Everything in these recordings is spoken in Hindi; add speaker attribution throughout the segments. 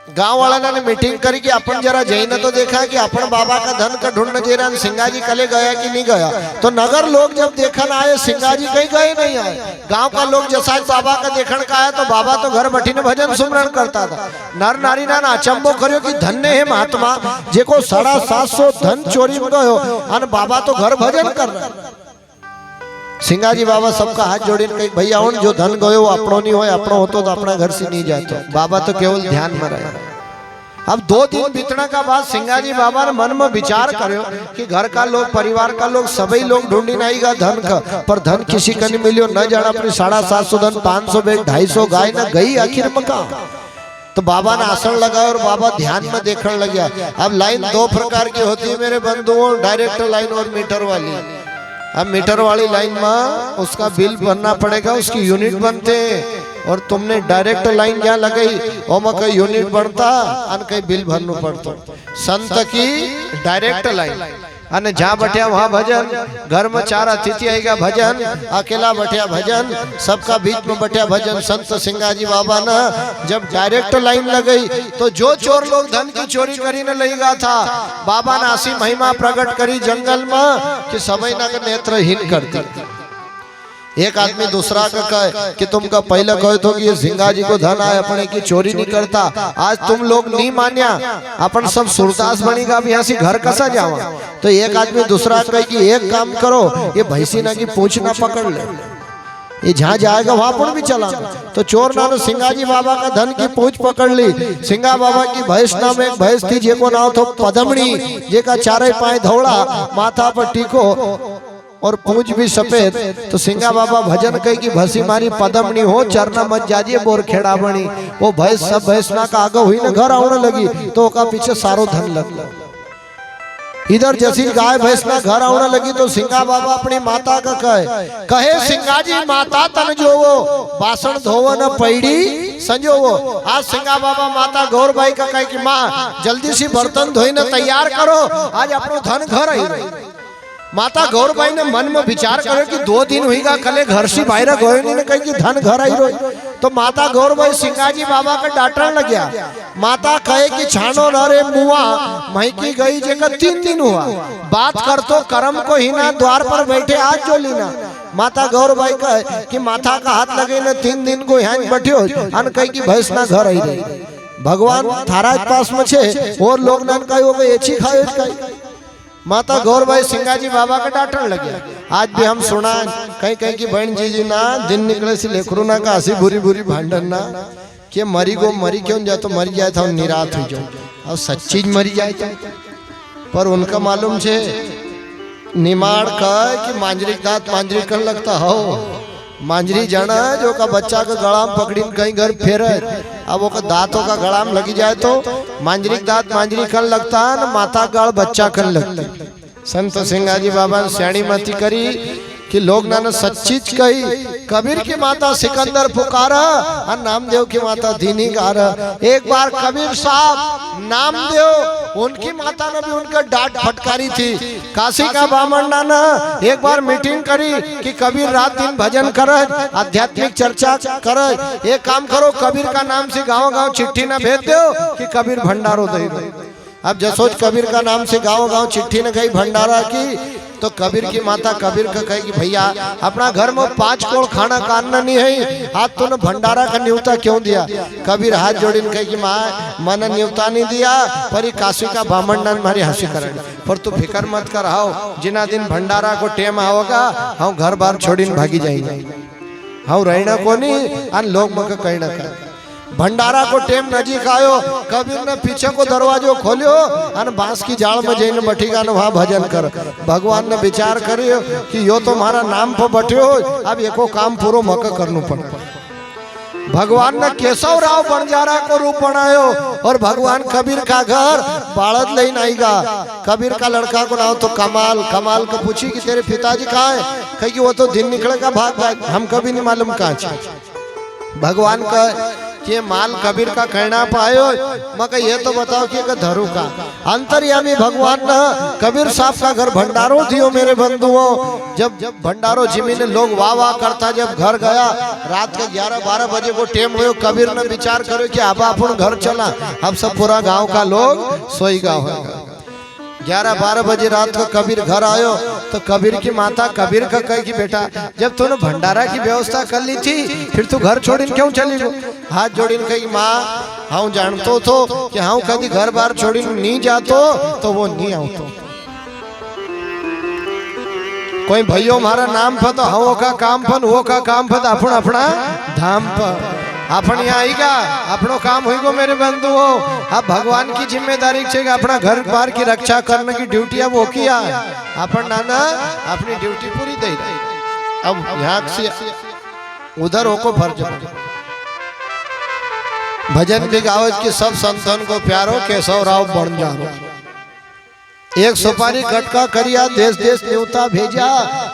Speaker 1: गांव वाला ने मीटिंग करी कि अपन जरा जैन तो देखा कि अपन बाबा का धन का ढूंढने जे रहा, सिंगाजी कले गया कि नहीं गया। तो नगर लोग जब देखन आए सिंगाजी कहीं गए नहीं आए। गांव का लोग जैसा बाबा का देखन का आया तो बाबा तो घर बैठी ने भजन सुमरण करता था। नर नारी ना अचंबो करो कि धन्य है महात्मा जेको 750 धन चोरी में गयो और बाबा तो घर भजन कर रहा। सिंगाजी बाबा सबका हाथ जोड़ी कही भैया उन जो धन गयो अपनो नहीं हो, अपनो होतो तो अपना घर से नहीं जातो। बाबा तो केवल ध्यान में रहे। अब 2 दिन बीतने का बाद सिंगाजी बाबा ने मन में विचार करो कि घर का लोग परिवार का लोग सभी लोग ढूंढी नहीं गा धन का, पर धन किसी का नहीं मिलियो। न जाना अपनी 750 धन 500 बेग 250 गाय न गई आखिर में कहा। तो बाबा ने आसन लगाया और बाबा ध्यान में देखने लग गया। अब लाइन 2 प्रकार की होती है मेरे बंधुओं, डायरेक्ट लाइन और मीटर वाली। अब मीटर वाली लाइन में उसका बिल भरना पड़ेगा, उसकी यूनिट बनते हैं। और तुमने डायरेक्ट लाइन क्या लगाई और में कई यूनिट बढ़ता और कई बिल भरना पड़ता। संत की डायरेक्ट लाइन अने जहाँ बैठा वहाँ भजन, घर में 4 अतिथि आएगा भजन, अकेला बैठा भजन, सबका बीच में बैठा भजन। संत सिंगाजी बाबा ने जब डायरेक्ट लाइन लगाई तो जो चोर लोग धन की चोरी करी न लगेगा था, बाबा ने ऐसी महिमा प्रकट करी जंगल में कि समय न नेत्रहीन करती। एक आदमी दूसरा का कहे कि तुमका पहले कहे तो कि ये सिंगाजी को धन आए अपने की चोरी नहीं करता, आज तुम लोग नहीं मान्या अपन सब सुरदास बनेगा, अब यहाँ से घर कसा जावा। तो एक आदमी दूसरा कहे कि एक काम करो ये भैंसी ना की पूंछ ना पकड़ ले, ये जहाँ जाएगा वहां पर भी चला। तो चोर नानो सिंगाजी बाबा का धन की पूंछ पकड़ ली। सिंगा बाबा की भैंस नाम एक भैंस थी जेको नाम थो पदमणी, जेका 4 पाए धौड़ा, माथा पर टीको और पूंछ भी सफेद। तो सिंगा बाबा भजन कही कि भसी मारी पदमनी हो चरना मत जाजिए बोर खेड़ा बनी। वो भैंस सब भैंस ना का आगे हुई ना घर आने लगी तो का पीछे सारो धन लग। इधर जैसी गाय भैंस ना घर आने लगी तो सिंगा बाबा अपनी माता का कहे सिंगाजी माता तन जोवो बासन धोवो न पैड़ी संजोवो। आज सिंगा बाबा माता गौरबाई का कहे कि माँ जल्दी से बर्तन धोई न तैयार करो, आज अपनो धन घर आई। माता गौरबाई ने मन में विचार करे कि 2 दिन हुईगा कले घर से बाहर गए नहीं कहीं कि धन घर आई रोई। तो माता गौरबाई सिंगाजी बाबा का डांटने लग गया। माता कहे कि छानो न रे मुआ महकी गई जगह 3 दिन हुआ, बात कर तो कर्म को ही ना द्वार पर बैठे आज जो लीना। माता गौरबाई कहे कि माथा का हाथ लगे न 3 दिन को यहाँ बैठो अन कही कि भैंस ना घर आई रही। भगवान थारा पास में छे और लोग नन कहे एची खाए। माता गौरबाई सिंगाजी बाबा का डांटने लगे। आज भी हम सुना कहीं कहीं की बहन जी ना दिन निकले से लेखरू ना का हसी बुरी बुरी भांडन ना कि मरी गो मरी क्यों जाए तो मरी जाए था निराश हो जाओ और सच्ची मरी जाए था। पर उनका मालूम छे निमाड़ का कि मांजरिक दांत मांजरी कर लगता हो। मांजरी जाना जो का बच्चा का गलाम पकड़ी कहीं घर फेर, अब वो का दांतों का गलाम लगी जाए तो मांजरिक दांत मांजरी कर लगता है न माता गाल बच्चा कर लगता। संत सिंगाजी बाबा ने श्याणी मती करी कि लोग ना सच्चीज कही। कबीर की माता सिकंदर पुकारा और नामदेव की माता दीनी गारा। एक बार कबीर साहब नामदेव उनकी माता ने भी उनका डांट फटकारी थी। काशी का बामन ना एक बार मीटिंग करी कि कबीर रात दिन भजन करे आध्यात्मिक चर्चा करे। एक काम करो कबीर का नाम से गाँव गाँव चिट्ठी ना भेज दो कि कबीर भंडारो दे दो। अब जसोच कबीर का नाम से गाँव गाँव चिट्ठी न गई भंडारा की। तो कबीर की माता कबीर का कहे कि भैया अपना घर में 5 कोड़ खाना काटना नहीं है, आज तूने भंडारा का न्योता क्यों दिया। कबीर हाथ जोड़ी कहे कि माँ मन न्योता नहीं दिया पर ये काशी का बामन हमारी हंसी करे, पर तू फिक्र मत कर, आओ जिना दिन भंडारा को टेम आओगा हम घर बार छोड़ी भागी जाएंगे, हम रहना को नहीं लोग मक कहीं ना कहीं। भंडारा को टेम नजीक आयो, कबीर ने पीछे को दरवाजो खोलियो और बांस की जाल में जैन बैठीगा न वहाँ भजन कर। भगवान ने विचार करियो कि यो तो हमारा नाम पर बैठे हो, अब एको काम पूरो मक करना पड़े। भगवान ने केशव राव बंजारा को रूप बनायो और भगवान कबीर का घर बाड़द ले आएगा। कबीर का लड़का को नाम तो कमाल। कमाल को पूछी कि तेरे पिताजी कहाँ है, कहे कि वो तो दिन निकलेगा भाग भाग, हम कभी नहीं मालूम कहाँ। भगवान का कि ये माल कबीर का कहना पायो। मैं कहा ये तो बताओ कि धरू का अंतर्यामी भगवान न कबीर साहब का घर भंडारो दियो मेरे बंधुओं। जब भंडारो जिमीन लोग वाह वाह करता, जब घर गया रात के 11-12 बजे को टेम हुए, कबीर ने विचार करो कि अब अपन घर चला, अब सब पूरा गांव का लोग सोई गाँव होगा। 11-12 बजे रात को कबीर घर आयो तो कबीर की माता कबीर का कहे कि बेटा जब तूने भंडारा की व्यवस्था कर ली थी फिर तू घर छोड़ीन क्यों चली गो? हाथ जोड़ीन कही माँ हाँ जानतो तो कि हाँ कभी घर बार छोड़ीन नहीं जातो तो वो नहीं आवतो। कोई भैयो मारा नाम पर तो हाँ का काम पर वो का काम पर अपन अपना धाम पर अपन यहाँ आएगा अपनो काम होगा मेरे बंधुओं। अब भगवान की जिम्मेदारी है अपना घर बार की रक्षा करने की ड्यूटी अब वो किया अपन नाना अपनी ड्यूटी पूरी दे रही। अब यहाँ से उधर होको भर जाओ भजन भी गावत की सब संतन को प्यारो केशव राव बन जाओ। एक सुपारी गटका करिया देश देश न्यूता भेजा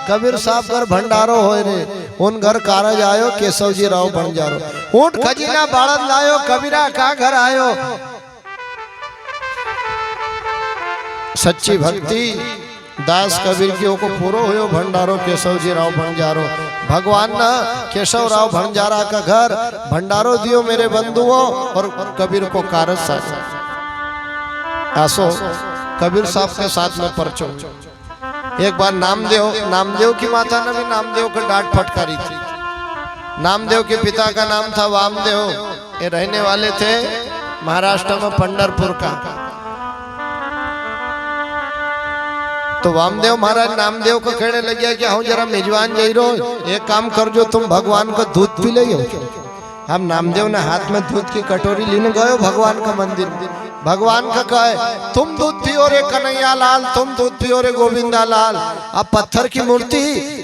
Speaker 1: कबीर साहब घर भंडारो होए रे उन घर कारज आयो केशव जी राव बन जारो। ऊंट खजीना बाड़द लायो कबीरा का घर आयो। सच्ची भक्ति दास कबीर की को पूरो हुयो भंडारो केशव जी राव भंडारो। भगवान न केशव राव भंडारा का घर भंडारो दियो मेरे बंधुओं और कबीर को कारज साथ आसो कबीर साहब के साथ में परचो। एक बार नामदेव की माता ने भी नामदेव को डांट फटकारी थी। नामदेव के पिता का नाम था वामदेव, ये रहने वाले थे महाराष्ट्र में पंढरपुर का। तो वामदेव महाराज नामदेव को कहने लगे कि हाँ जरा मेजबान जई रो एक काम कर जो तुम भगवान को दूध पी ले। हम नामदेव ने हाथ में दूध की कटोरी लेने गए भगवान का मंदिर। भगवान का कहे तुम दूध पियो रे कन्हैया लाल, तुम दूध पियो रे गोविंदा लाल। अब पत्थर की मूर्ति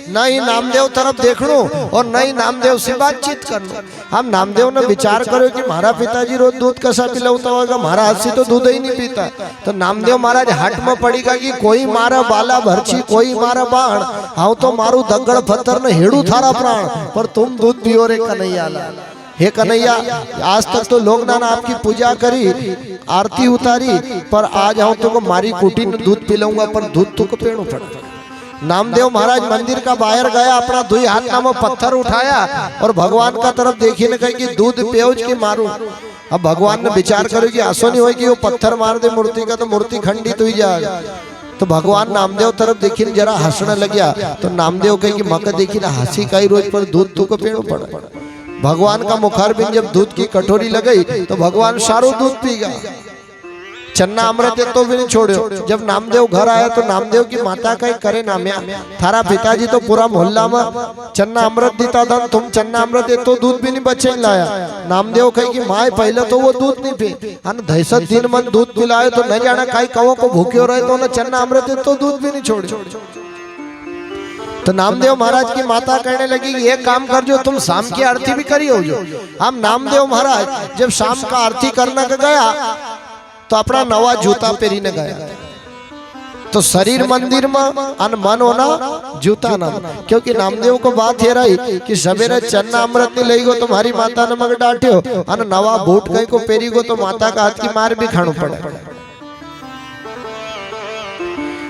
Speaker 1: नहीं नामदेव तरफ देखो और नहीं नामदेव से बातचीत करना। हम नामदेव ने विचार करो कि हमारा पिताजी रोज दूध कैसा पिलाता होगा, हमारा हाथी तो दूध ही नहीं पीता। तो नामदेव महाराज हट में पड़ेगा कि कोई मारा बाला भरछी कोई मारा बाण, हाँ तो मारू दगड़ पत्थर ने हेड़ू थारा प्राण, पर तुम दूध पियो रे कन्हैया लाल। हे कन्हैया आज तक तो लोग ना आपकी पूजा करी आरती उतारी, पर आज आऊं तो मारी कुटी में दूध पिलाऊंगा पर दूध तो पेड़ों पड़। नामदेव महाराज मंदिर का बाहर गया, अपना दुई हाथ नाम पत्थर उठाया और भगवान का तरफ देखी ने कही कि दूध पियोज के मारू। अब भगवान ने विचार करो कि आसो नहीं हो कि वो पत्थर मार दे मूर्ति का तो मूर्ति खंडित हुई जाएगा। तो भगवान नामदेव तरफ देखी ने जरा हंसने लग गया। तो नामदेव कही कि मक देखी ना हंसी का ही रोज पर दूध तो पेड़ों पड़ा। भगवान का मुखार बिन जब दूध की कटोरी लगाई तो भगवान सारो दूध पी गया। चन्ना अमृत तो भी नहीं छोड़ो। जब नामदेव घर आया तो नामदेव की माता कहीं करे नाम्या थारा पिताजी तो पूरा मोहल्ला में चन्ना अमृत देता था, तुम चन्ना अमृत तो दूध भी नहीं बच्चे लाया। नामदेव कही कि माए पहले तो वो दूध नहीं पी, दहशत दिन मन दूध पिलाए तो न जाना कई कवो को भूखे रहे तो चन्ना अमृत तो दूध भी नहीं छोड़े। तो नामदेव महाराज की माता कहने लगी कि एक काम कर जो तुम शाम की आरती भी करी हो जो। हम नामदेव महाराज जब शाम का आरती करने का गया तो अपना नवा जूता पहरी ने गया। तो शरीर मंदिर में अन मन होना जूता ना, क्योंकि नामदेव को बात ये रही कि सवेरे चन्ना अमृत नहीं लेगो तो हमारी माता ने मगर डांटे हो, अन नवा बूट कहीं को पेरी गो तो माता का हाथ की मार भी खाणु पड़े।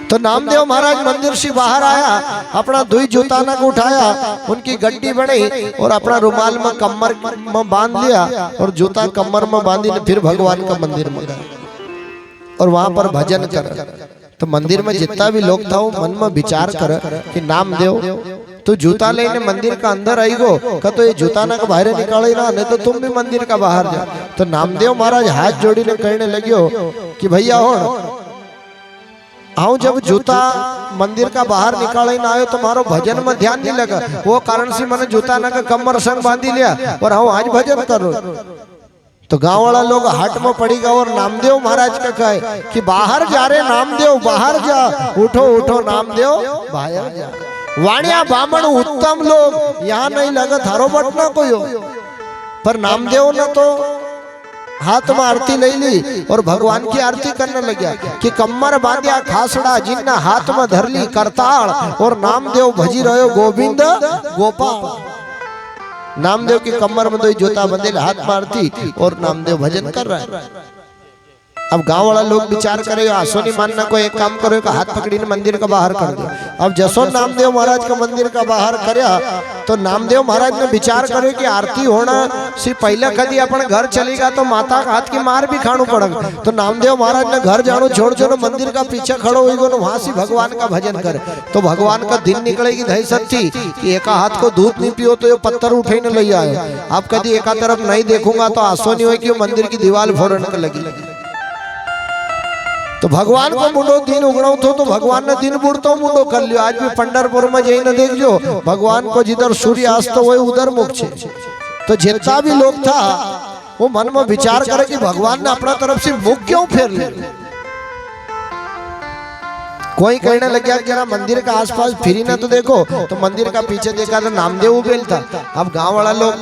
Speaker 1: तो नामदेव महाराज मंदिर से बाहर आया, अपना दुई जूताना को उठाया, उनकी गड्डी बनाई और अपना रुमाल में कमर में बांध लिया और जूता कमर में बांधी, फिर भगवान का मंदिर में गया और वहां पर भजन कर। तो मंदिर में जितना भी लोग था वो मन में विचार कर कि नामदेव तू जूता लेने मंदिर का अंदर आई गो का तो ये जूता ना का बाहर निकाले ना, नहीं तो तुम भी मंदिर का बाहर जा। तो नामदेव महाराज हाथ जोड़ी ने कहने लगे हो कि भैया हो हाँ जब जूता मंदिर का बाहर निकाले ना आयो तुम्हारो भजन में ध्यान नहीं लगा, वो कारण से मैंने जूता ना का कमर संग बांधी लिया और हाँ आज भजन करो। तो गांव वाला लोग हाट में पड़ेगा और नामदेव महाराज का कहे कि बाहर जा रे नामदेव बाहर जा, उठो उठो नामदेव बाहर जा। वाणिया बामण उत्तम लोग यहाँ नहीं लगा थारो बटना कोई हो, पर नामदेव ने तो हाथ में आरती ले ली और भगवान की आरती करने लगा कि कमर बांधिया खासड़ा जिन्ना हाथ में धर ली करताल और नामदेव भजी रहो गोविंद गोपाल। नामदेव की कमर में दो जोता बंदेल हाथ मारती और नामदेव भजन कर रहा है। अब गांव वाला लोग विचार करे आसो नहीं मानना को एक काम करो का हाथ पकड़ी ने मंदिर का बाहर कर दो। अब जसो नामदेव महाराज का मंदिर का बाहर करया तो नामदेव महाराज ने विचार करे कि आरती होना से पहले कभी अपन घर चलेगा तो माता का हाथ की मार भी खाणू पड़ेगा। तो नामदेव महाराज ने घर जानो छोड़ छोड़ मंदिर का पीछे खड़ो हुई गो वहां से भगवान का भजन करे। तो भगवान का दिन निकलेगी धई सच्ची कि एक हाथ को दूध नहीं पियो तो ये पत्थर उठे न ले आए। अब कभी एक तरफ नहीं देखूंगा तो आसो नहीं हो कि मंदिर की दीवार फोड़ने लगी। तो भगवान को मुंडो दिन उगड़ो तो भगवान ने दिन बुड़तो मुंडो कर लियो। आज भी पंडरपुर में जई न देख जो भगवान को जिधर सूर्य अस्त हो उधर मुख छे। तो जितना भी लोग था वो मन में विचार करे कि भगवान ने अपना तरफ से मुख क्यों फेर लिया। कोई कहने लग गया जरा मंदिर का आसपास फिरी ना तो देखो तो मंदिर का पीछे देखा तो नामदेव उबेल था। अब गांव वाला लोग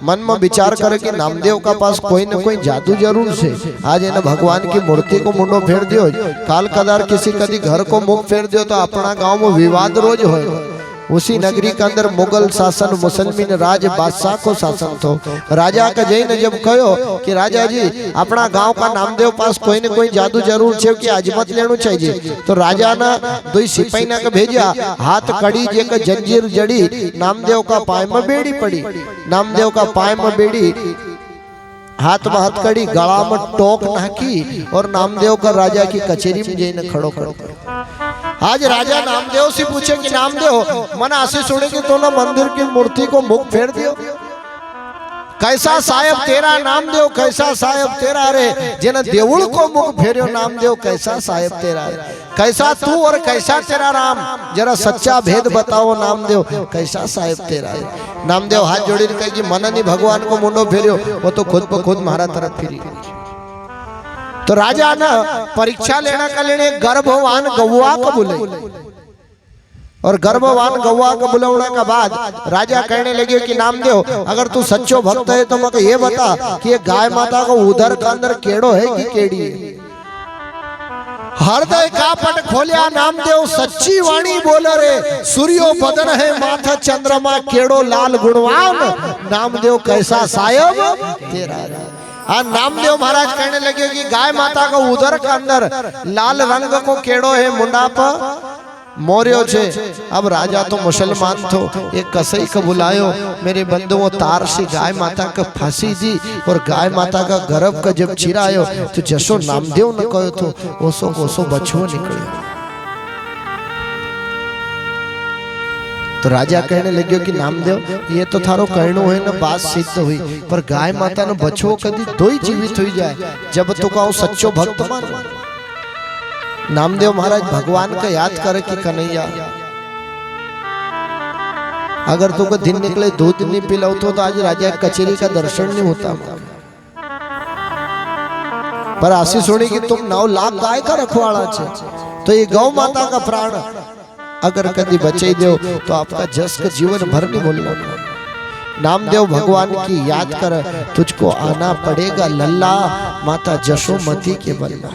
Speaker 1: मन में विचार करे कि नामदेव का पास कोई न कोई जादू जरूर से। आज है ना भगवान की मूर्ति को मुंडो फेर दियो काल कदार किसी कदी घर को मुख फेर दियो तो अपना गांव में विवाद रोज हो। उसी नगरी के अंदर मुगल शासन मुसलमान राज बादशाह को शासन थो। राजा का जई ने जब कहो कि राजा जी अपना गांव का नामदेव पास कोई न कोई जादू जरूर छे कि अजमत लेनु चाहिए। तो राजा ना दो सिपाही ना के भेजा हाथ कड़ी जे का जंजीर जड़ी नामदेव का पाय में बेड़ी पड़ी। नामदेव का पाय में बेड़ी हाथ में हाथ कड़ी गला में टोक नाकी और नामदेव का राजा की कचेरी में जई ने खड़ो करो। आज राजा नामदेव से पूछे कि नामदेव मन आशी सुने कि तो ना मंदिर की मूर्ति को मुख फेर दियो। कैसा साहेब तेरा नामदेव कैसा साहेब तेरा रे जिन देवुल को मुख फेरियो नामदेव कैसा साहेब तेरा रे। कैसा तू और कैसा तेरा राम जरा सच्चा भेद बताओ नामदेव कैसा साहेब तेरा है। नामदेव हाथ जोड़ी कहे कि मन नहीं भगवान को मुंडो फेरियो वो तो खुद ब खुद मारा तरफ फिरी। तो राजा ना परीक्षा लेना का लेने गर्भवान गौवा को बुले और गर्भवान गौवा को बुलाने के बाद राजा कहने लगे कि नामदेव अगर तू सच्चो भक्त है तो मैं ये बता कि ये गाय माता को उधर का अंदर केड़ो है कि केड़ी है। हृदय का पट खोलिया नामदेव सच्ची वाणी बोल रे सूर्यो बदन है माथा चंद्रमा केड़ो लाल गुणवान नामदेव कैसा साहेब तेरा। नामदेव महाराज कहने लगे कि गाय माता को उधर का अंदर लाल रंग को केड़ो है मुंडा पर मोरियो छे। अब राजा तो मुसलमान थो एक कसई को बुलायो मेरे बंधुओं तार से गाय माता का फांसी दी और गाय माता का गर्भ का जब चिरायो तो जसो नामदेव ने कहो तो ओसो ओसो बछुओ निकलियो। तो राजा कहने लगे कि नामदेव ये तो थारो कहनो है ना बात सिद्ध हुई पर गाय माता ने बछुओ कदी दो ही जीवित हुई जाए जब तो कहो सच्चो भक्त मानो। नामदेव महाराज भगवान का याद करे कि कन्हैया अगर तुमको दिन निकले दूध नहीं पिलाओ तो आज राजा कचेरी का दर्शन नहीं होता। पर आशीष होने की तुम 9 लाख गाय का रखवाड़ा छे तो ये गौ माता का प्राण अगर कभी बचे दो तो आपका जस का जीवन भर नहीं बोलना। नामदेव भगवान की याद कर तुझको आना पड़ेगा लल्ला माता जशोमती के बल्ला।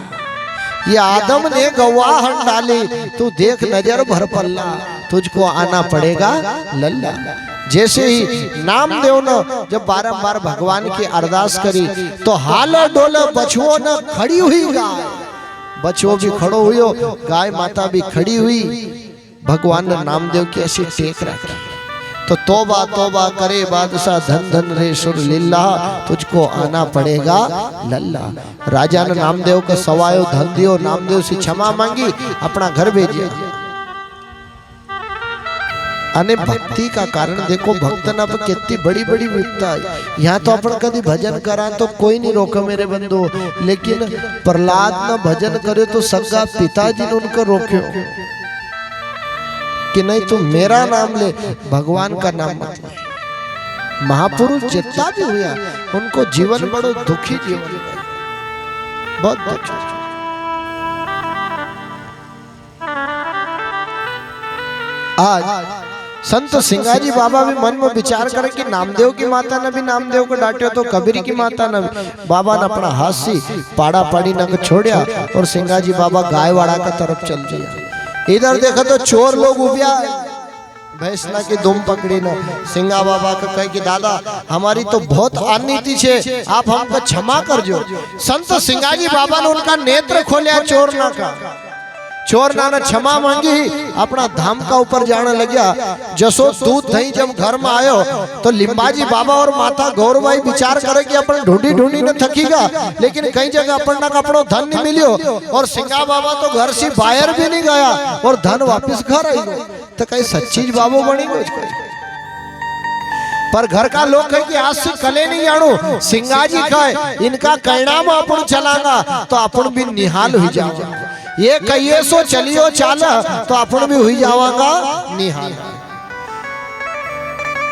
Speaker 1: ये आदम ने गवाहन डाली तू देख नजर भर पल्ला तुझको आना पड़ेगा लल्ला। जैसे ही नामदेव ने जब बारंबार भगवान की अरदास करी तो हाल डोल बछुओं ने खड़ी हुई गाय बछुओ भी खड़ो हुई गाय माता भी खड़ी हुई। भगवान ने नामदेव की ऐसी टेक रखी तो तौबा तौबा करे बादशाह धन धन रे सुर लीला तुझको आना पड़ेगा लल्ला। राजा ने नामदेव को सवायो धन दियो नामदेव से क्षमा मांगी अपना घर भेजिया। अने भक्ति का कारण देखो भक्तन अब कितनी बड़ी बड़ी विपता है। यहाँ तो अपन कभी भजन करा तो कोई नहीं रोका मेरे बंधु लेकिन प्रहलाद ने भजन करे तो सगा पिताजी ने उनको रोके कि नहीं तू मेरा नाम ले भगवान का नाम मत ले। महापुरुष जितना भी हुआ उनको जीवन बड़ो दुखी जीवन बहुत दुखी। आज संत सिंगाजी बाबा भी मन में विचार करे कि नामदेव की माता ने भी नामदेव को डांटे तो कबीर की माता ने बाबा ने अपना हाथ से पाड़ा पाड़ी न छोड़िया और सिंगाजी बाबा गायवाड़ा का तरफ चल दिया। इधर देखा तो चोर लोग उबिया भैंसना की दुम पकड़ी न सिंगा बाबा का कहे कि दादा हमारी तो बहुत अनिति छे, आप हमको क्षमा कर जो। संत सिंगाजी बाबा ने उनका नेत्र खोलिया चोर ना का, चोर ना ने क्षमा मांगी, अपना धाम का ऊपर जाने लग्या। जसो दूध दही जब घर में आयो तो लिंबाजी बाबा और माता गौरबाई विचार करे कि अपन ढूंढी ढूंढी न थकीगा, लेकिन कई जगह अपन ना कपड़ो धन नहीं मिलियो, और सिंगा बाबा तो घर से बाहर भी नहीं गया और धन वापस घर आई गयो। तो कहीं सच्चीज बाबो बनी गो। पर घर का लोग कहे कि आज से कले नहीं जानो, सिंगाजी कहे इनका कहना में अपन चलागा तो अपन भी निहाल हो जाओ, ये कहिए सो चलियो चाला तो अपन भी हुई जावागा निहाल।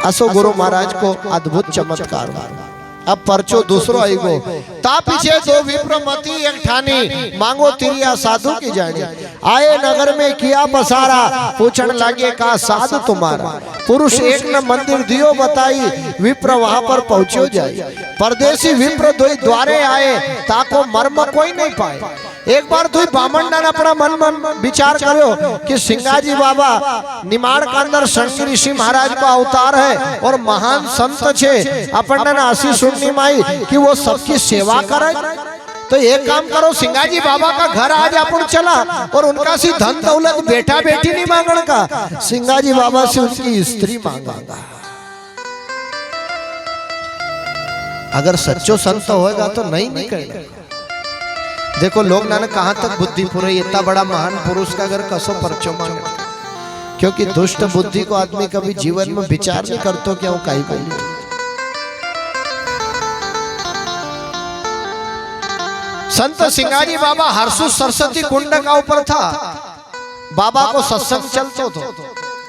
Speaker 1: असो गुरु महाराज को अद्भुत चमत्कार। अब परचो दूसरो आई गो, ता पीछे दो विप्रमति एक ठानी, मांगो तिरिया साधु की जानी। आए नगर में किया पसारा, पूछन लागे का साधु तुम्हारा। पुरुष एक न मंदिर दियो बताई, विप्र वहां पर पहुंचो जाए। परदेसी विप्र दो द्वारे आए, ताको मर्म कोई नहीं पाए। एक बार तो बामन ने अपना मन विचार करो कि सिंगाजी बाबा निमाड़ का अंदर शंकर ऋषि महाराज का अवतार है और महान संत छे, अपन ने आशीष सुननी माई कि वो सबकी सेवा करे। तो एक काम करो, सिंगाजी बाबा का घर आज अपन चला और उनका सी धन दौलत बेटा बेटी नहीं मांगने का, सिंगाजी बाबा से उनकी स्त्री मांगा। अगर सच्चो संत होगा तो नहीं निकलेगा। देखो लोग ना कहां तक बुद्धि पूरी, इतना बड़ा महान पुरुष का अगर कसो परचो मांगे, क्योंकि दुष्ट बुद्धि को आदमी कभी जीवन में विचार नहीं करतो क्या कहीं कहीं। संत सिंगाजी बाबा हरसू सरस्वती कुंड का ऊपर था, बाबा को सत्संग चलतो तो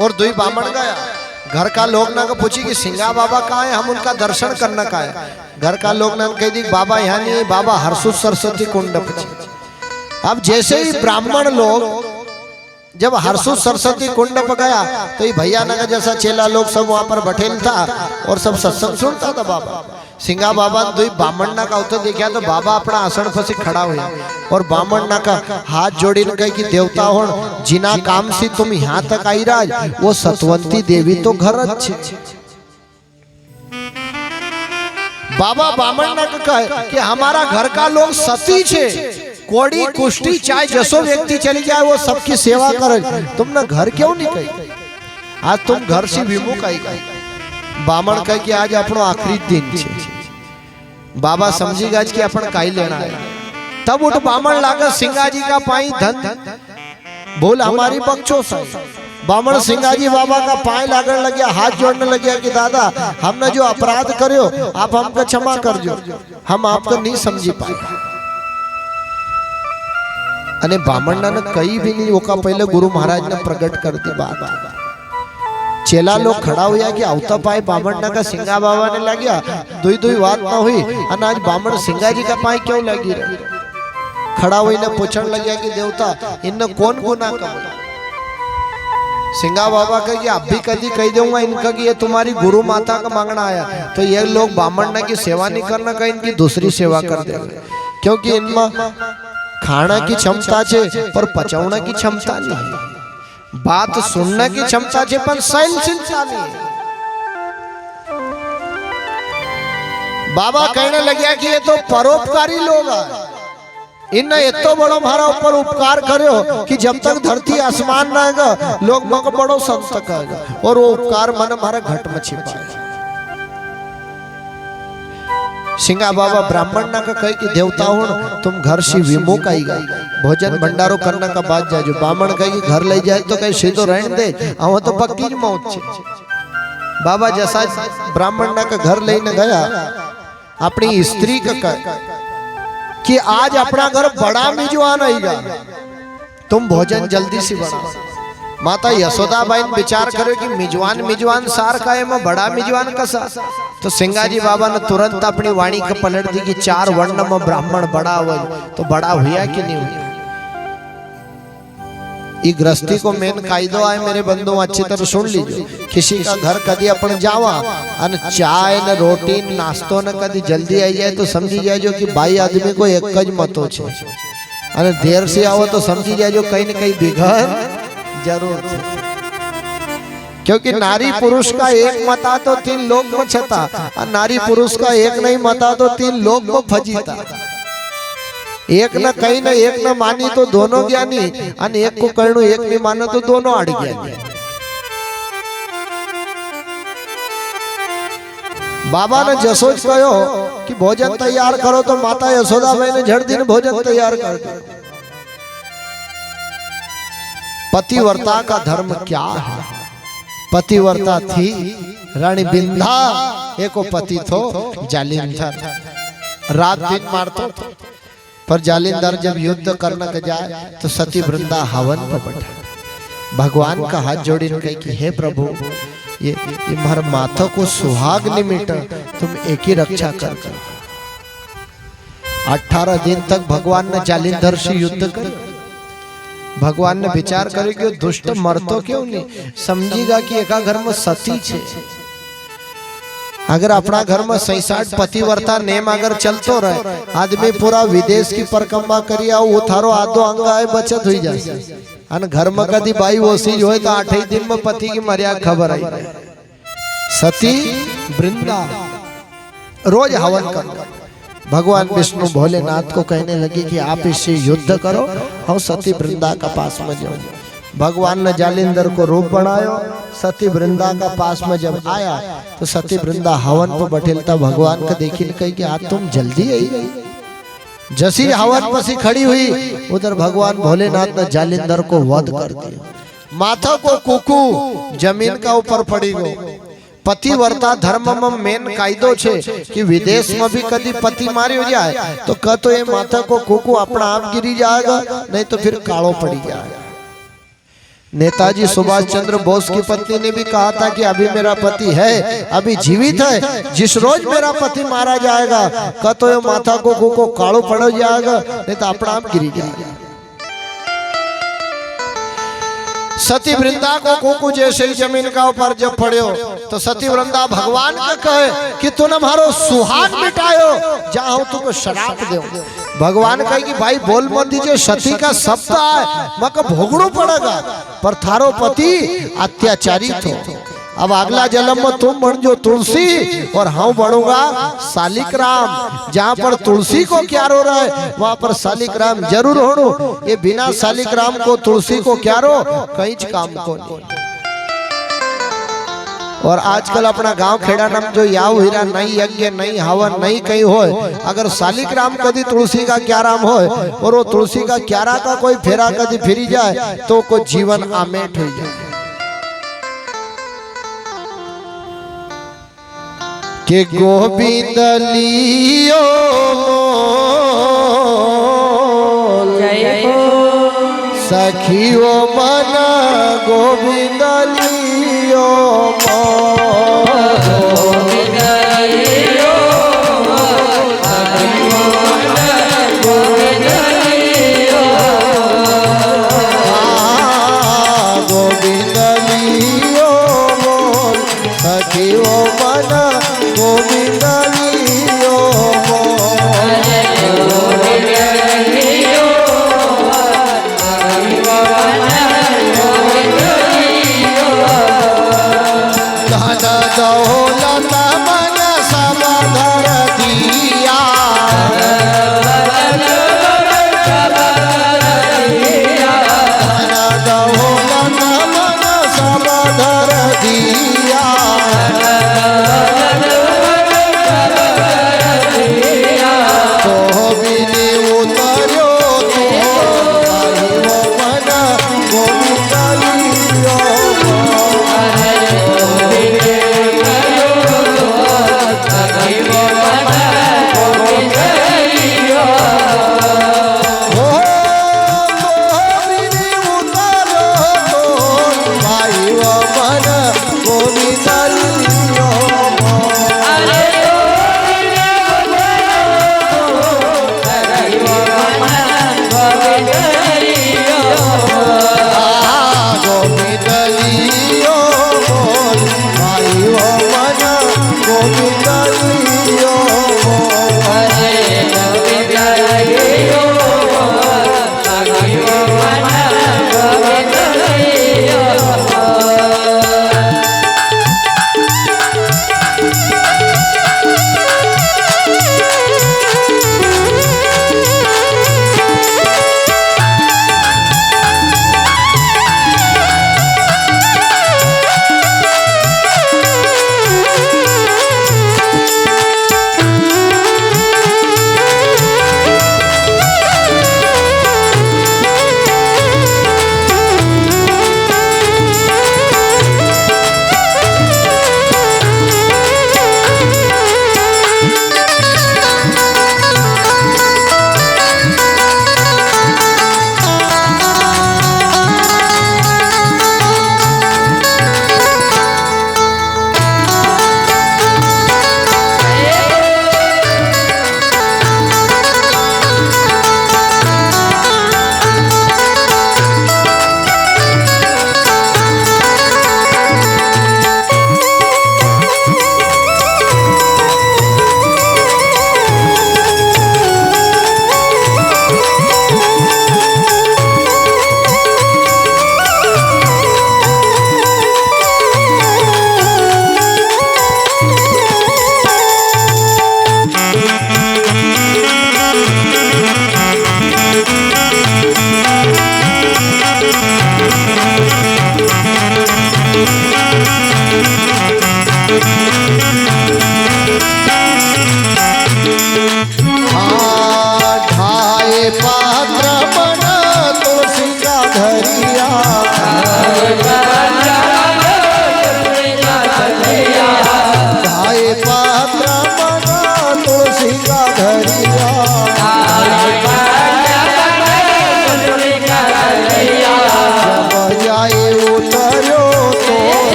Speaker 1: और दुई बामण गया। घर का लोग ना को पूछी कि सिंगा बाबा कहाँ है, हम उनका दर्शन करना का है। घर का लोग ना कह दी बाबा यहाँ नहीं है, बाबा हरसू सरस्वती कुंड पे। अब जैसे ही ब्राह्मण लोग जब हरसू सरस्वती कुंड पर गया तो ये भैया नगर जैसा चेला लोग सब वहां पर बैठेल था और सब सत्संग सुनता था। बाबा सिंगा बाबा दुई बामणना का उतर देखा तो बाबा अपना आसन फसी खड़ा हुआ और बामणना का हाथ जोड़ी ने कही कि देवता हो जिना काम से तुम यहाँ तक आई राज, वो सतवंती देवी तो घर अच्छे। बाबा बामणना का कहे कि हमारा घर का लोग सती छे, कोड़ी कुष्टी चाहे जसो व्यक्ति चली जाए वो सबकी सेवा करे, तुमने घर क्यों नहीं कही, आज तुम घर से विमुख आई गई। बामण कहे कि आज अपनो आखिरी दिन छे। बाबा समझी गज कि अपन काई लेना है। तब उठ बामण लागा सिंगाजी का पाई धन बोल हमारी बख्शो सही। बामण सिंगाजी बाबा का पाए लागने लगे, हाथ जोड़ने लगे कि दादा हमने जो अपराध करो आप हमको क्षमा कर दो, हम आपको नहीं समझी पाए। अने बामण ने कई भी नहीं ओका पहले गुरु महाराज ने प्रकट कर दी बात। चेला लोग खड़ा हुआ कि आवता पाए बामण का सिंगा बाबा ने लगिया, दुई दुई बात ना हुई। अन आज बामण सिंगा जी का पाए क्यों लगी रही? खड़ा हुई ने पूछने लगे कि देवता इनने कौन गुनाह कर? सिंगा बाबा कहे आप भी कभी कह दूंगा इनका कि ये तुम्हारी गुरु माता का मांगना आया, तो ये लोग बामण की सेवा नहीं करना कहीं इनकी दूसरी सेवा कर देंगे, क्योंकि इनमें खाना की क्षमता है पर पचाना की क्षमता नहीं, बात सुनने की क्षमता है पर सहनशीलता नहीं। बाबा कहने लगे कि ये तो परोपकारी लोग हैं, इनने इतो बड़ो हमारा ऊपर उपकार करो कि जब तक धरती आसमान ना आएगा लोग मग बड़ो संत कहेगा, और वो उपकार मन हमारा घट में छिपाएगा। सिंगा बाबा ब्राह्मण ना का कहे कि देवता हो तुम घर से विमुख आई गई, भोजन भंडारो करने का बाद जाए। बामण कहे कि घर ले जाए तो कहीं सीधो रहने दे, आव तो पक्की ज मौत छे। बाबा जैसा ब्राह्मण ना का घर लेने गया अपनी स्त्री का कि आज अपना घर बड़ा मिजवान आएगा, तुम भोजन जल्दी से बनाओ। माता यशोदा बाई विचार करे कि मिजवान सार का है मैं बड़ा मिजवान का सा। तो सिंगाजी बाबा ने तुरंत अपनी वाणी का पलट दी कि 4 वर्ण में ब्राह्मण बड़ा हुआ, तो बड़ा हुआ कि नहीं हुआ। ये गृहस्थी को मेन कायदो आए मेरे बंधु अच्छी तरह सुन लीजिए। किसी का घर कदी अपन जावा अन चाय न रोटी नाश्तो न कदी जल्दी आई जाए तो समझी जाए जो कि भाई आदमी को एक ज मतो छे, अने देर से आओ तो समझी जाए जो कहीं न कहीं बिगड़ जरूर। क्योंकि नारी पुरुष का एक मता तो 3 लोग में छता, और नारी पुरुष का एक नहीं मता तो 3 लोग में फजीता। एक न कहीं न एक न मानी तो दोनों ज्ञानी, और एक को कहणु एक नहीं मानो तो दोनों आड़ ज्ञानी। बाबा ने जसोज कहो कि भोजन तैयार करो, तो माता यशोदाबाई ने झट दिन भोजन तैयार कर दिया। पतिव्रता का धर्म क्या है? पतिव्रता थी रानी बिंधा, एको पति थो जालिंधर, रात दिन मारतो। पर जालिंधर जब युद्ध करने के जाए तो सती वृंदा हवन पर बैठा, भगवान का हाथ जोड़ी कही कि हे प्रभु, ये हमारे माथा को सुहाग निमिट तुम एक ही रक्षा कर। 18 दिन तक भगवान ने जालिंधर से युद्ध कर। भगवान ने विचार करे कि दुष्ट मरतो क्यों नहीं, समझेगा कि एका घर में सती छे। अगर अपना घर में 66 पतिव्रता नेम अगर चलतो रहे, आदमी पूरा विदेश की परिक्रमा करिया वो थारो आधो अंग आए बचत हुई जाए। अन घर में कदी बाई ओसीज होए तो 8 ही दिन में पति की मर्या खबर आई। सती वृंदा रोज हवन कर। भगवान विष्णु भोलेनाथ को कहने लगे कि आप इससे युद्ध करो और सती वृंदा का पास में जाओ। भगवान ने जालिंधर को रूप बनायो, सती वृंदा का पास में जब आया तो सती वृंदा हवन पर बैठेलता भगवान का देखी कही कि आज तुम जल्दी आई गई। जैसी हवन पसी खड़ी हुई उधर भगवान भोलेनाथ ने जालिंधर को वध कर दिया। माथा को कुकू जमीन का ऊपर पड़ी गो। पतिव्रता धर्म में मेन कायदो छे कि विदेश में भी कदी पति मारियो जाए तो कह तो ये माथा को कुकू अपना आप गिरी जाएगा, नहीं तो फिर कालो पड़ी जाएगा। नेताजी सुभाष चंद्र बोस की पत्नी ने भी कहा था कि अभी मेरा पति है, अभी जीवित है, जिस रोज मेरा पति मारा जाएगा कह तो ये माथा को कुकू कालो पड़ जाएगा, नहीं तो अपना आप गिरी जाएगा। सती वृंदा को कुकू जैसे ही जमीन का ऊपर जब पड़े तो सती वृंदा भगवान का कहे कि तूने हमारो सुहाग मिटायो, जाओ तुमको शराप दो। भगवान कहे कि भाई बोल मत दीजिए, सती का शब्द है मक भोगड़ू पड़ेगा, पर थारो पति अत्याचारी थो। अब अगला जन्म में तुम बन जो तुलसी और हम बनूंगा शालिक राम। जहाँ पर तुलसी को क्यारो रहे वहाँ पर शालिक राम जरूर होणु। ये बिना शालिक राम को तुलसी को क्यारो कहीं काम को नहीं। और आजकल अपना गांव खेड़ा नाम जो याव हीरा नहीं यज्ञ नहीं हवन नहीं कहीं होए, अगर शालिक राम कदी तुलसी का क्याराम होए और वो तुलसी का क्यारा का कोई फेरा कदी फिरी जाए तो को जीवन आमेट हो जाए। के गोविंद लियो सखियो मन गोविंद लियो गोविंद लियो सखियो मन गोविंद लियो धन दौलत मन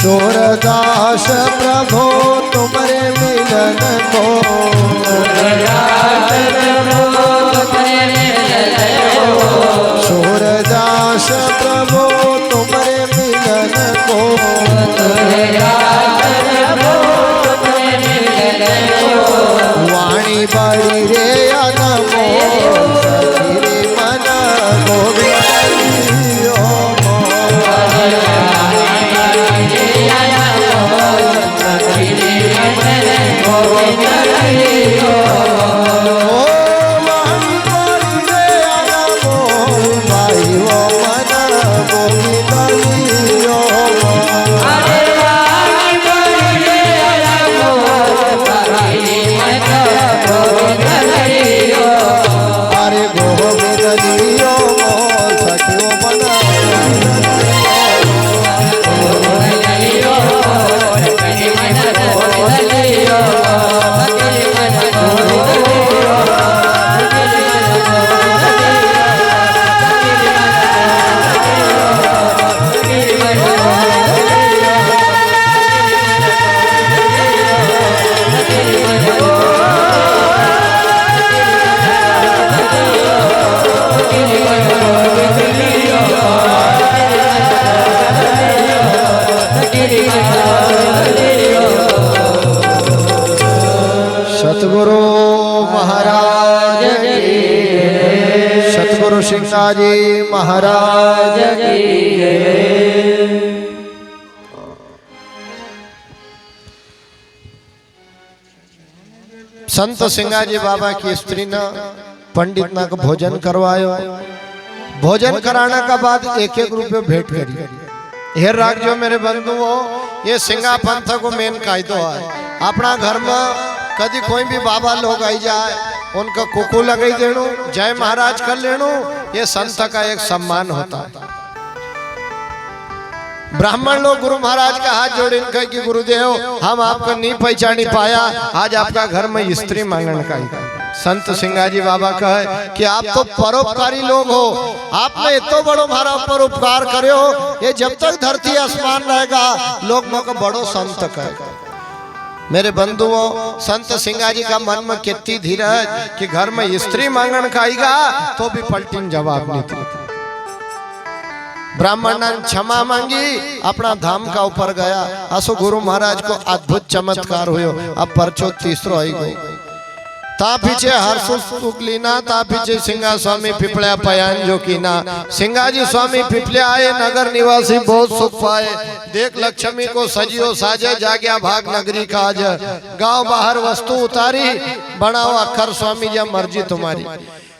Speaker 1: सूरदास प्रभो तुम्हारे मिलन को, सूरदास प्रभो तुम्हारे मिलन को, वाणी बड़ी रे अनमोल सखी रे मन गोविंदियो सतगुरु महाराज की, सतगुरु सिंगाजी महाराज की। संत सिंगाजी बाबा की स्त्री ने पंडित ना को भोजन करवायो। भोजन कराने का बाद एक एक रुपये भेंट करी। हेर राख जो मेरे बंधुओं, ये सिंगा पंथ को मेन कायदो है। अपना घर में कभी कोई भी बाबा लोग आई जाए, उनका कुकू लगाई देणु, जय महाराज कर लेणु, ये संत का एक सम्मान होता है। ब्राह्मण लोग गुरु महाराज का हाथ जोड़ इनका कि गुरुदेव हम आपको नहीं पहचानी पाया, आज आपका घर में स्त्री मांगने का ही। संत सिंगाजी बाबा कहे कि आप तो परोपकारी लोग हो, आपने इतना बड़ो हमारा ऊपर उपकार करे हो, ये जब तक धरती आसमान रहेगा लोग को बड़ो संत कहेगा। मेरे बंधुओं, संत सिंगाजी का मन में कितनी धीरज कि घर में स्त्री मांगन का आएगा तो भी पलटीन जवाब नहीं थी। ब्राह्मण ने क्षमा मांगी, अपना धाम का ऊपर गया। असो गुरु महाराज को अद्भुत चमत्कार हुयो। अब परचो तीसरो आई गई। ता पीछे हर्षुक लीना, ता पीछे सिंगा स्वामी पिपलिया पयान जो कीना। सिंगाजी स्वामी पिपलिया आए, नगर निवासी बहुत सुख पाए। देख लक्ष्मी को सजियो साजे, जाग्या भाग नगरी काज। गांव बाहर वस्तु उतारी, बनाओ अखर स्वामी या मर्जी तुम्हारी।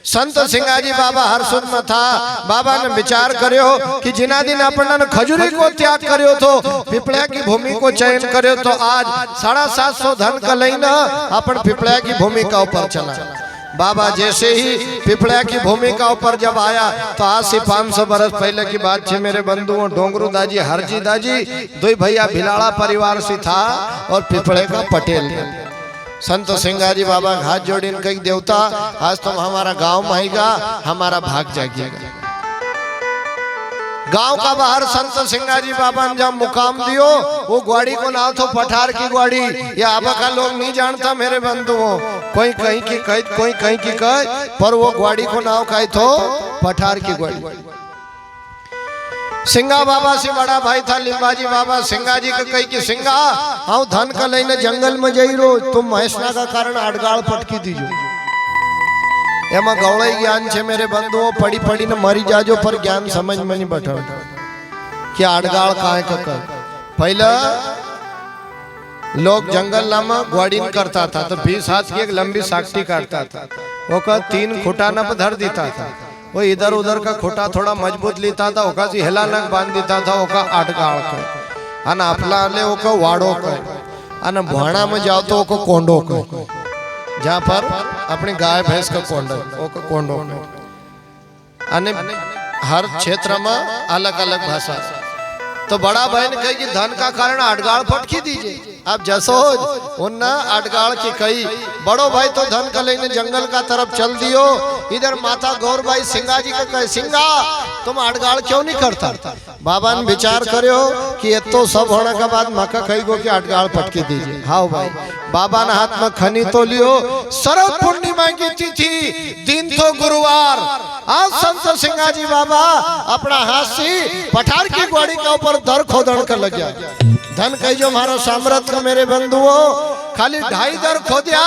Speaker 1: संत सिंगाजी बाबा हर्षुद में था। बाबा ने विचार करो कि जिना दिन अपन खजूरी को त्याग करो तो पिपलिया की भूमि को चयन करो तो आज 750 धन का लेना अपन पिपलिया की भूमि का ऊपर चला। बाबा जैसे ही पिपलिया की भूमि का ऊपर जब आया तो आज से 500 बरस पहले की बात है मेरे बंधुओं। डोंगरू दाजी, हरजी दाजी, दो भैया भिलाड़ा परिवार से था और पिपले का पटेल। संत सिंगाजी बाबा हाथ जोड़ी कही देवता आज तुम हमारा गांव में आएगा, हमारा भाग जागिएगा। गांव का बाहर संत सिंगाजी बाबा ने जब मुकाम दियो, वो ग्वाड़ी को नाम तो पठार की ग्वाड़ी। ये आबा का लोग नहीं जानता मेरे बंधुओं, कोई कहीं की कह, कोई कहीं की कह, पर वो ग्वाड़ी को नाम कहे तो पठार की ग्वाड़ी। सिंगा बाबा से बड़ा भाई था लिंबाजी बाबा। सिंगाजी का कही कि सिंगा हाँ धन का लेने जंगल में जाई रो, तुम महेशना का कारण अड़गाड़ पटकी दीजो। एमा गौड़े ज्ञान छे मेरे बंधुओं, पड़ी पड़ी ने मरी जाजो, पर ज्ञान समझ में नहीं बैठा कि अड़गाड़ काहे का कर। पहले लोग जंगल नामा ग्वाड़ी करता था तो 20 हाथ की एक लंबी साक्टी काटता था, वो का 3 खुटा न धर देता था। वो इधर उधर का खोटा थोड़ा मजबूत लेता था, ओका सी हेला नक बांध देता था, ओका अटगाड़ के अन अपला ले ओका वाड़ो के अन भाणा में जाओ तो ओका कोंडो के, जहाँ पर अपनी गाय भैंस का कोंडो ओका कोंडो के। अने हर क्षेत्र में अलग अलग भाषा। तो बड़ा भाई ने कही कि धन का कारण अटगाड़ पटकी दीजिए। अब जसोज उन्ना अटगाड़ की कही, बड़ो भाई तो धन का लेने जंगल का तरफ चल दियो। इधर माता गौरबाई सिंगाजी का कहे सिंगा तुम अटगाड़ क्यों नहीं करता। बाबा ने विचार करो कि ये तो सब होने के बाद मक्का कई गो के अटगाड़ पटके दीजिए। हाँ भाई, बाबा ने हाथ में खनी तो लियो। शरद पूर्णिमा की तिथि, दिन तो गुरुवार। आज संत सिंगाजी बाबा अपना हाथ से पठार की ग्वाड़ी के ऊपर दर खोदन कर लग गया। धन कही जो हमारा साम्राज्य का मेरे बंधुओं, खाली 2.5 दर खोदिया,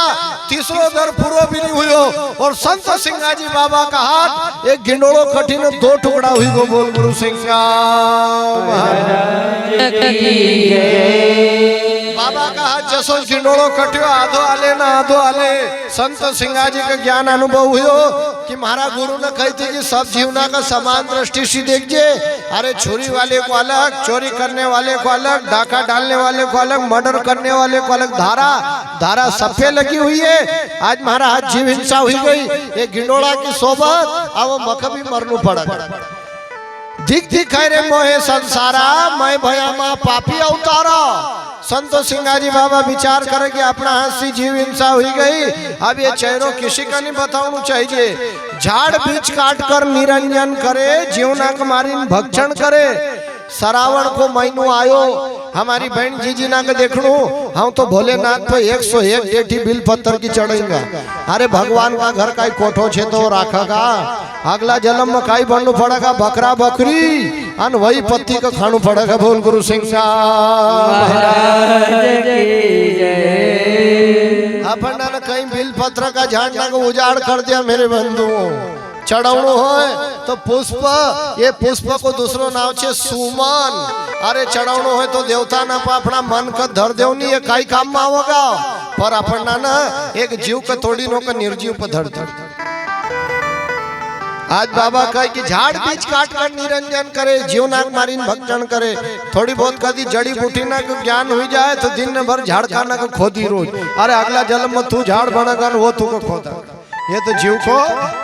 Speaker 1: तीसरो दर पूरा भी नहीं हुई। और संत सिंगाजी बाबा का हाथ एक गिंडोड़ो कठिन 2 टुकड़ा हुई गो। बोल गुरु सिंगा बाबा का हाथ जसो गिंडोड़ो कटियो, आधो आले ना आधो आले। संत सिंगाजी का ज्ञान अनुभव हुयो कि महाराज गुरु ने कही थी कि सब जीवना का समान दृष्टि से देखिए। अरे छुरी वाले को अलग, चोरी करने वाले को अलग, डाका डालने वाले को अलग, मर्डर करने वाले को अलग। धारा सब पे लगी हुई है। आज महाराज जीव हिंसा हुई गई, एक गिंडोड़ा की सोबत अब मकबी मरनू पड़ा। दिख दिखाई रे मोहे संसारा, मैं भया माँ पापी अवतारा। संत सिंगाजी बाबा विचार करे कि अपना हाथ से जीव हिंसा हुई गई, अब ये चेहरों किसी का नहीं बताना चाहिए। झाड़ बीच काट कर निरंजन करे, जीवना कुमारी भक्षण करे। सरावण को महीनू आयो, हमारी बहन जीजी ना के देखनू, हम तो भोलेनाथ पे 101 डेठी बिल पत्थर की चढ़ेगा। अरे भगवान का घर का कोठो छे तो राखेगा, अगला जन्म में काई बनू पड़ेगा, बकरा बकरी अन वही पत्ती का खानू पड़ेगा। बोल गुरु सिंह अपन ने कहीं बिल पत्र का झाड़ना को उजाड़ कर दिया। मेरे बंधुओं, चढ़ावणो हो तो पुष्प, ये पुष्प को दूसरो नाम छे सुमन। अरे चढ़ावणो हो तो देवता ना पा अपना मन का धर देव नहीं, ये काई काम में होगा। पर अपन ना एक जीव का थोड़ी नो का निर्जीव पर धर दे। आज बाबा कहे कि झाड़ बीच काट कर निरंजन करे, जीव नाग मारी भक्षण करे। थोड़ी बहुत कदी जड़ी बूटी ना को ज्ञान हुई जाए तो दिन भर झाड़ खाना को खोदी रोज। अरे अगला जन्म में तू झाड़ बनेगा, वो तू को खोदा। ये तो जीव को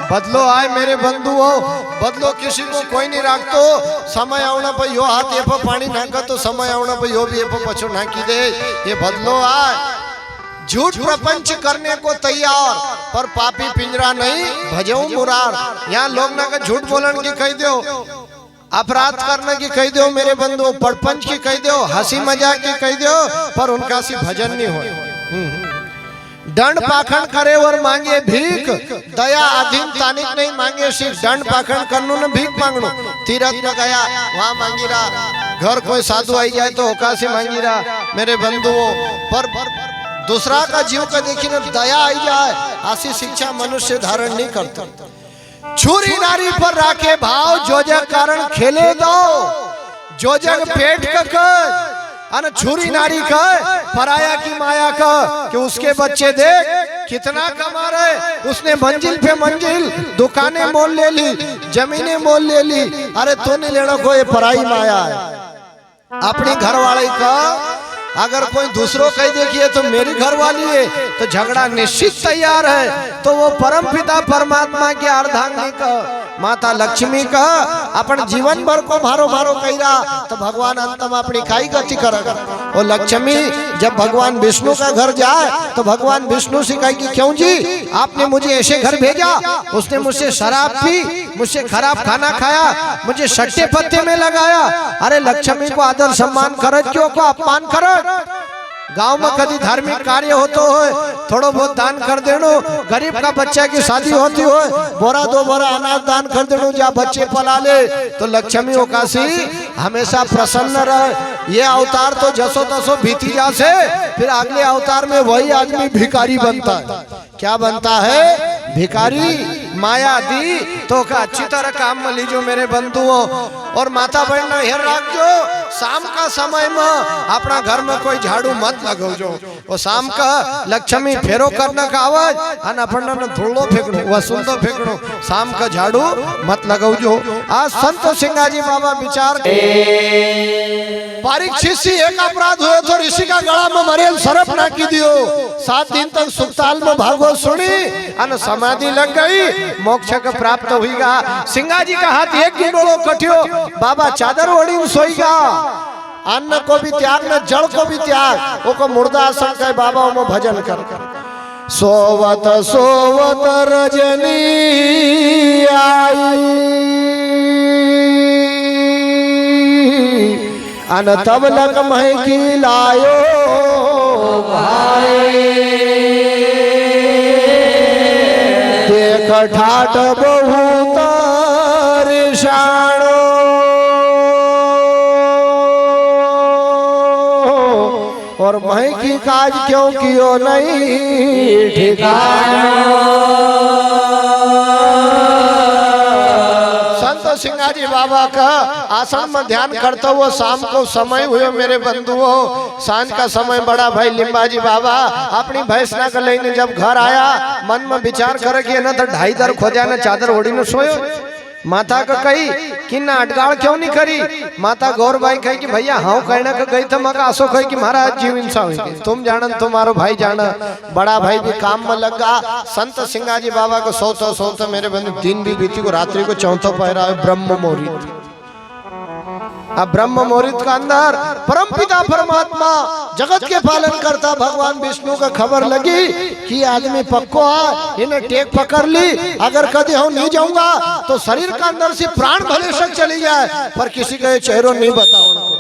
Speaker 1: बदलो आए मेरे बंधुओं, बदलो किसी को कोई नहीं रखतो। समय आना पर यो हाथ ये पर पानी नाका तो समय आना पर यो भी ये पर पछो नाकी दे। ये बदलो आए। झूठ प्रपंच करने को तैयार, पर पापी पिंजरा नहीं भजो मुरार। यहाँ लोग ना का झूठ बोलन की कह दो, अपराध करने की कह दो मेरे बंधुओं, परपंच की कह दो, हंसी मजाक की कह दो, पर उनका सी भजन नहीं हो। दंड पाखंड करे और मांगे भीख, दया अधीन तानिक नहीं मांगे सिर्फ। दंड पाखंड करनू न भीख मांगनो। तीरथ में गया वहां मांगी रहा, घर कोई साधु आई जाए तो होका से मांगी रहा मेरे बंधुओं। पर दूसरा का जीव का देखी न दया आई जाए, ऐसी शिक्षा मनुष्य धारण नहीं करता। छुरी नारी पर राखे भाव, जो जग कारण खेले दो, जो जग पेट का अन छुरी नारी का पराया की माया का, कि उसके बच्चे देख कितना कमा रहे। उसने मंजिल पे मंजिल दुकानें मोल ले ली, जमीनें मोल ले ली। अरे तो नहीं लेना को, ये पराई माया है। अपनी घर वाले का अगर कोई दूसरों कही देखिए तो मेरी घरवाली है, तो झगड़ा निश्चित तैयार है। तो वो परम पिता परमात्मा के अर्धांगिनी का माता लक्ष्मी का अपन जीवन भर को भारो भारो कहिरा, तो भगवान अंत में अपनी काई गति करेगा। वो लक्ष्मी जब भगवान विष्णु का घर जाए तो भगवान विष्णु से कहे कि क्यों जी आपने मुझे ऐसे घर भेजा, उसने मुझसे शराब पी, मुझसे खराब खाना खाया, मुझे सट्टे पत्ते में लगाया। अरे लक्ष्मी को आदर सम्मान कर, क्यों को अपमान कर। गांव में कभी धार्मिक कार्य होते हो, थोड़ा बहुत दान कर देनो। गरीब का बच्चा की शादी होती हो, बोरा 2 बोरा अनाज दान कर देनो, जा बच्चे पला ले। तो लक्ष्मी ओकासी हमेशा प्रसन्न रहे। ये अवतार तो जसो तसो बीती जा से, फिर अगले अवतार में वही आदमी भिखारी बनता है। क्या बनता है? भिखारी। माया दी तो का अच्छी तरह काम में लीजो मेरे बंधुओं। और माता बहन ना हेर रखो, शाम का समय में अपना घर में कोई झाड़ू मत लगो जो। वो शाम का लक्ष्मी फेरो करने का आवाज अन अपन धूलो फेंकनो, वह सुंदर फेंकनो, शाम का झाड़ू मत लगाओ जो। आज संत सिंगाजी बाबा विचार परीक्षित से एक अपराध हुए तो ऋषि का गला में मरेल सरफ ना की दियो। 7 दिन तक सुखताल में भागवत सुनी अन समाधि लग गई, मोक्ष का प्राप्त हुईगा। सिंगाजी का हाथ एक गिनोड़ो कटियो, बाबा चादर ओढ़ी सोईगा। अन्न को भी त्याग न जड़ को भी त्याग, वो को मुर्दा आसन कहे बाबा वो भजन कर। सोवत सोवत रजनी आई अन तब लग मह की लायो भाई देख ठाट बहुत रिशाणो और मह की काज क्यों कियो नहीं ठिकाना। सिंगाजी बाबा का आसन में ध्यान करता हुआ शाम को समय हुए मेरे बंधुओं, सांझ का समय बड़ा भाई लिम्बाजी बाबा अपनी भैंसना का लेने जब घर आया मन में विचार करके ना तो ढाई दर खोजा न चादर ओढ़ी न सोयो। माता का कही कि ना अटगाड़ क्यों नहीं करी। माता गौरबाई कही कि भैया हाँ कहना का गई तो मका आसो कही कि महाराज जीव इंसान तुम जान तुम्हारो भाई जाना। बड़ा भाई भी काम में लगा। संत सिंगाजी बाबा को सोता मेरे बंधु दिन भी बीती को रात्रि को चौथा पहरा है ब्रह्म मुहूर्त। अब ब्रह्म मुहूर्त का अंदर परमपिता परमात्मा जगत के पालन करता भगवान विष्णु का खबर लगी कि आदमी पक्को है, इन्हें टेक पकड़ ली। अगर कभी हम नहीं जाऊंगा तो शरीर का अंदर से प्राण भले शक चली जाए पर किसी का चेहरा नहीं बताओ उनको।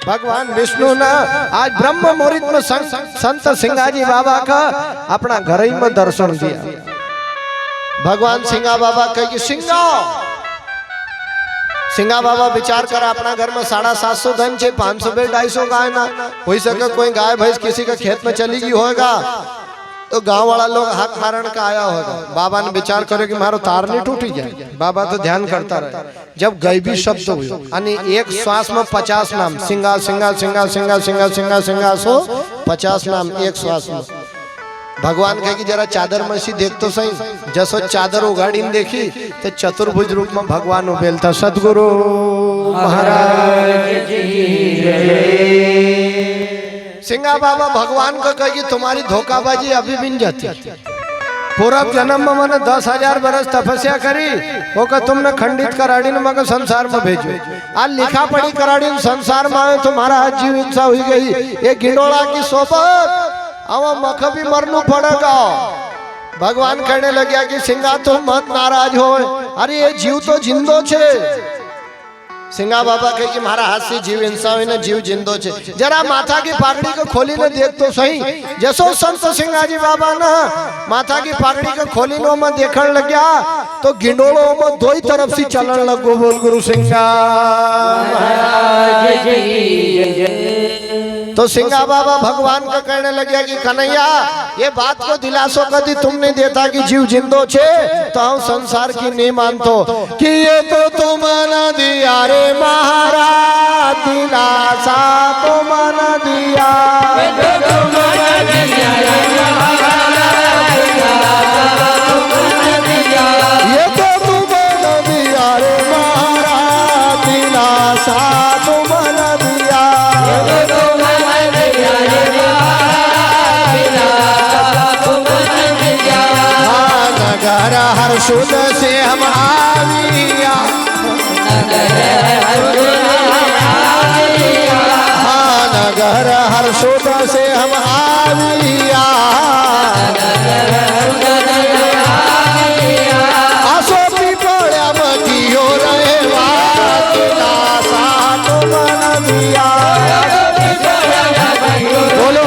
Speaker 1: भगवान विष्णु ने आज ब्रह्म मुहूर्त में संत सिंगाजी बाबा का अपना घर ही में दर्शन दिया। भगवान सिंगा बाबा कहे सिंगा बाबा विचार कर अपना घर में 750 धन छे 500 बेल 250 गाय ना हो सके कोई गाय भैंस किसी का खेत में चली गई होगा तो गांव वाला लोग हक मारण का आया होगा। बाबा ने विचार करे कि मारो तार नहीं टूटी जाए। बाबा तो ध्यान करता रहे। जब गैबी शब्द हुए यानी एक श्वास में 50 नाम सिंगा सिंगा सिंगा सिंगा सिंगा सिंगा सिंगा सो 50 नाम एक श्वास में। भगवान कहे कि जरा चादर में सी देख तो सही। जसो चादर उगाड़ी देखी तो चतुर्भुज रूप में भगवान उबेलता। सदगुरु महाराज सिंगा बाबा भगवान को कहे कि तुम्हारी धोखाबाजी अभी बिन जाती। पूर्व जन्म में मैंने 10,000 बरस तपस्या करी वो का तुमने खंडित कराड़ी ने मगर संसार में भेजो। आज लिखा पड़ी कराड़ी संसार में आए तुम्हारा आज जीव हिंसा हुई गई। एक गिंडोला की सोबत अब मख भी मरनू पड़ेगा। भगवान कहने लगे कि सिंगा तुम मत नाराज हो। अरे ये जीव तो जिंदो छे। सिंगा बाबा कहे कि मारा हाथ से जीव हिंसा हुई ना जीव जिंदो छे। जरा माथा की पागड़ी को खोली ने देख तो सही। जैसो संत सिंगाजी बाबा ना माथा की पागड़ी को खोली नो में देखने लग गया तो गिंडोलो में दो ही तरफ से चलन लगो। बोल गुरु सिंगा तो सिंगा बाबा भगवान का कहने लगे कि कन्हैया ये बात को दिलासो कदी तुम नहीं देता कि जीव जिंदो छे तो हम संसार की नहीं मानतो कि ये तो तुम न दिया रे महाराज दिलासा तुम न दिया। ये तो तुम न दिया रे महाराज दिलासा तुम न दिया। नगर हर्षुद से हम आविया नगर हर्षुद से हम आविया आसो पिपड़ा मतियो रहे दिलासा तुम न दिया। बोलो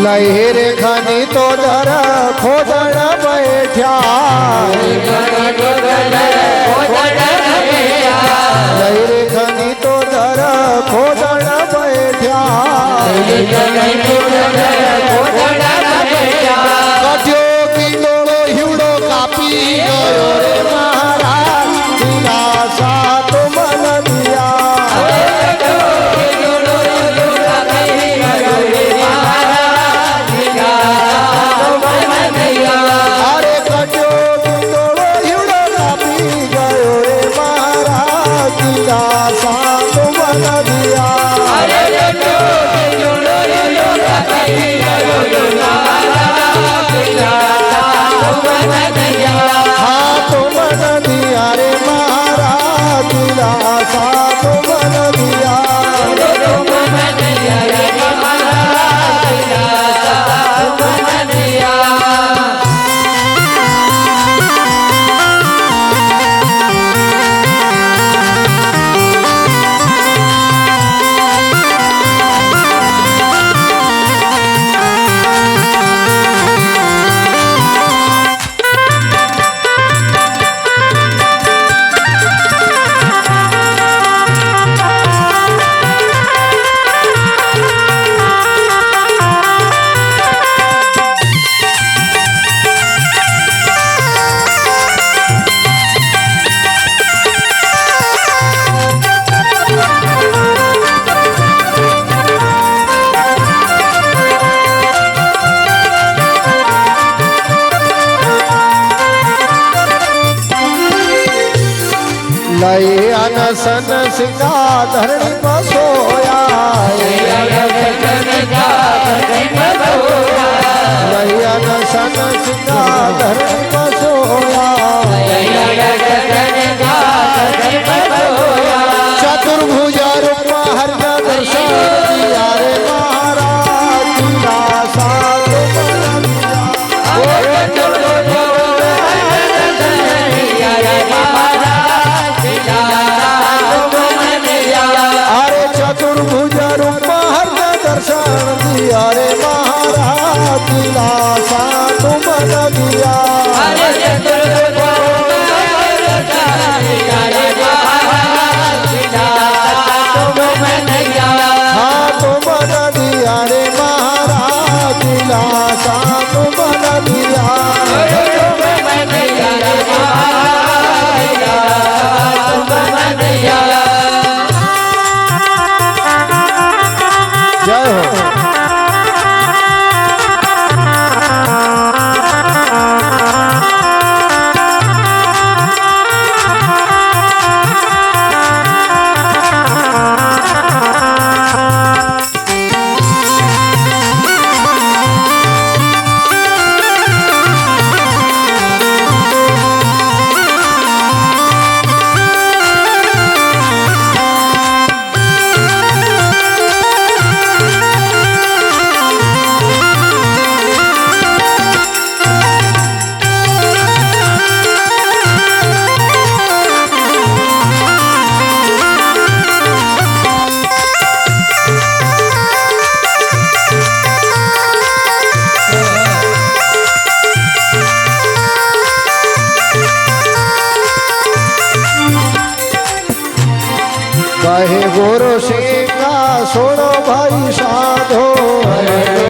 Speaker 1: लहर खनी तो दर खोदड़ बैठा लहर खनी तो दर खोदड़ बैठा कठ्यो किलो हिवड़ो कापी गयो रे महाराज दिलासा तो मन दिया अरे कठ्यो किलो हिवड़ो कापी गयो रे महाराज दिलासा तो मन दिया हाँ तो मन दिया रे महाराज दिलासा तो मन दिया लय अनसन सिंगा धरणी बसोया लय अनसन सिंगा धरणी बसोया चतुर्भुज रूप हर दर्शन दिया रे महाराज दिलासा तो मन दिया अरे चतुर्भुज रूप हर दर्शन दिया रे महाराज दिलासा तो मन दिया हाँ तो मन दिया रे महाराज दिलासा तो मन दिया जय हो कहे गुरु सिंह सोई